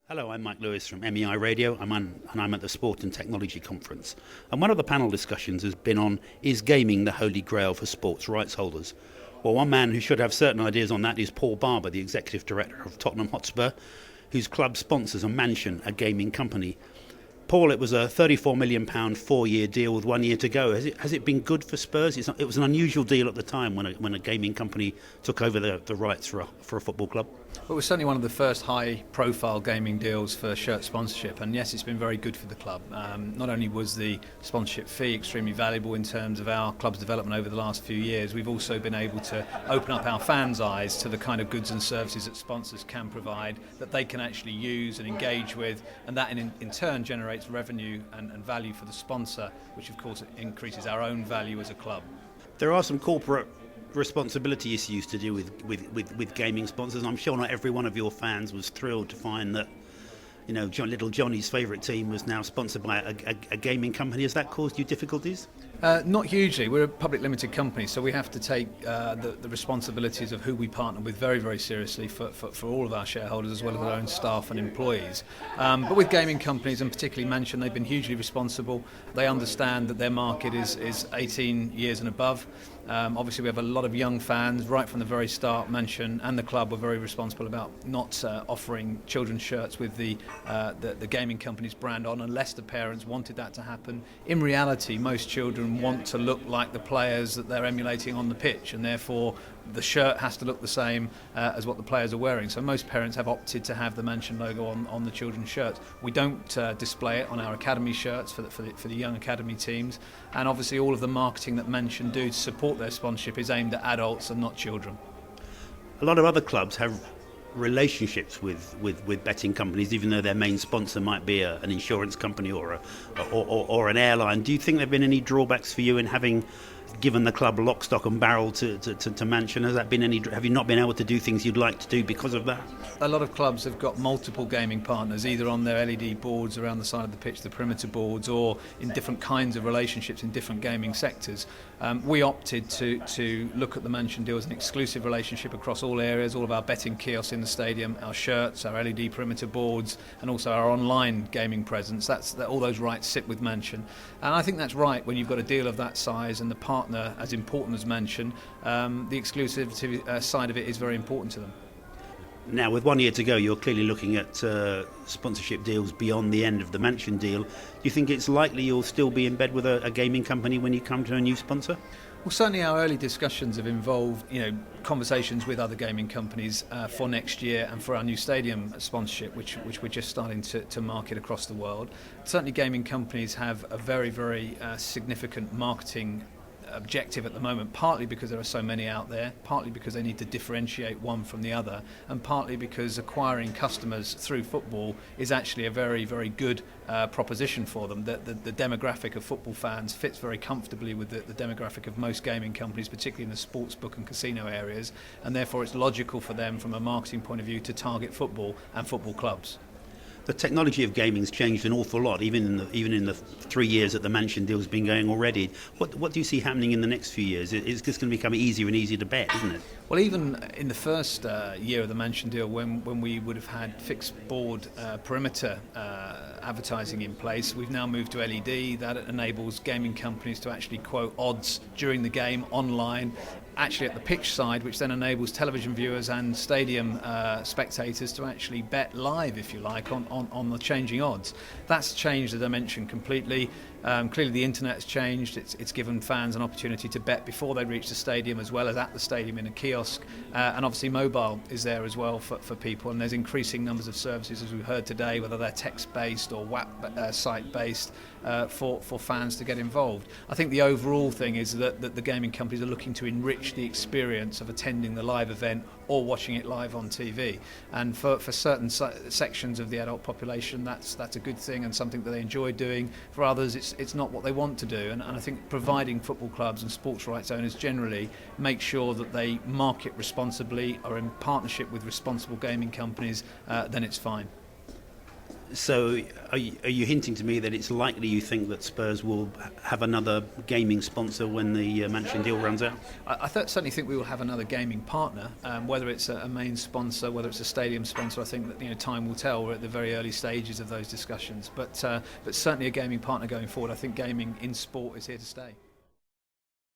Hello, I'm Mike Lewis from MEI Radio. I'm at the Sport and Technology Conference. And one of the panel discussions has been on, is gaming the holy grail for sports rights holders? Well, one man who should have certain ideas on that is Paul Barber, the Executive Director of Tottenham Hotspur, whose club sponsors a Mansion, a gaming company. Paul, it was a £34 million 4-year deal with 1 year to go. Has it been good for Spurs? It was an unusual deal at the time when a gaming company took over the rights for a football club. Well, it was certainly one of the first high-profile gaming deals for shirt sponsorship, and yes, it's been very good for the club. Not only was the sponsorship fee extremely valuable in terms of our club's development over the last few years, we've also been able to open up our fans' eyes to the kind of goods and services that sponsors can provide, that they can actually use and engage with, and that in turn generates revenue and value for the sponsor, which of course increases our own value as a club. There are some corporate responsibility issues to do with gaming sponsors. I'm sure not every one of your fans was thrilled to find that, you know, little Johnny's favourite team was now sponsored by a gaming company. Has that caused you difficulties? Not hugely. We're a public limited company, so we have to take the responsibilities of who we partner with very, very seriously for all of our shareholders as well as our own staff and employees. But with gaming companies, and particularly Mansion, they've been hugely responsible. They understand that their market is 18 years and above. Obviously, we have a lot of young fans right from the very start. Mansion and the club were very responsible about not offering children's shirts with the gaming company's brand on unless the parents wanted that to happen. In reality, most children want to look like the players that they're emulating on the pitch, and therefore the shirt has to look the same as what the players are wearing. So most parents have opted to have the Mansion logo on the children's shirts. We don't display it on our academy shirts for the young academy teams, and obviously all of the marketing that Mansion do to support their sponsorship is aimed at adults and not children. A lot of other clubs have relationships with betting companies, even though their main sponsor might be an insurance company or an airline. Do you think there have been any drawbacks for you in having given the club lock, stock and barrel to Mansion? Have you not been able to do things you'd like to do because of that? A lot of clubs have got multiple gaming partners, either on their LED boards around the side of the pitch, the perimeter boards, or in different kinds of relationships in different gaming sectors. We opted to look at the Mansion deal as an exclusive relationship across all areas, all of our betting kiosks in the stadium, our shirts, our LED perimeter boards, and also our online gaming presence. All those rights sit with Mansion. And I think that's right when you've got a deal of that size and the partner as important as Mansion. The exclusivity side of it is very important to them. Now, with 1 year to go, you're clearly looking at sponsorship deals beyond the end of the Mansion deal. Do you think it's likely you'll still be in bed with a gaming company when you come to a new sponsor? Well, certainly our early discussions have involved, conversations with other gaming companies for next year and for our new stadium sponsorship, which we're just starting to market across the world. Certainly, gaming companies have a very, very significant marketing objective at the moment, partly because there are so many out there, partly because they need to differentiate one from the other, and partly because acquiring customers through football is actually a very, very good proposition for them. The demographic of football fans fits very comfortably with the demographic of most gaming companies, particularly in the sportsbook and casino areas, and therefore it's logical for them from a marketing point of view to target football and football clubs. The technology of gaming's changed an awful lot, even in the 3 years that the Mansion deal's been going already. What do you see happening in the next few years? It's just going to become easier and easier to bet, isn't it? Well, even in the first year of the Mansion deal, when we would have had fixed board perimeter advertising in place, we've now moved to LED. That enables gaming companies to actually quote odds during the game online, actually at the pitch side, which then enables television viewers and stadium spectators to actually bet live, if you like, on the changing odds. That's changed the dimension completely. Clearly the internet has changed. It's given fans an opportunity to bet before they reach the stadium as well as at the stadium in a kiosk, and obviously mobile is there as well for people, and there's increasing numbers of services, as we've heard today, whether they're text-based or WAP site-based, for fans to get involved. I think the overall thing is that the gaming companies are looking to enrich the experience of attending the live event or watching it live on TV, and for certain sections of the adult population that's a good thing and something that they enjoy doing. For others it's not what they want to do, and I think providing football clubs and sports rights owners generally make sure that they market responsibly, are in partnership with responsible gaming companies, then it's fine. So are you hinting to me that it's likely you think that Spurs will have another gaming sponsor when the Mansion deal runs out? Certainly think we will have another gaming partner, whether it's a main sponsor, whether it's a stadium sponsor. I think that time will tell. We're at the very early stages of those discussions, but certainly a gaming partner going forward. I think gaming in sport is here to stay.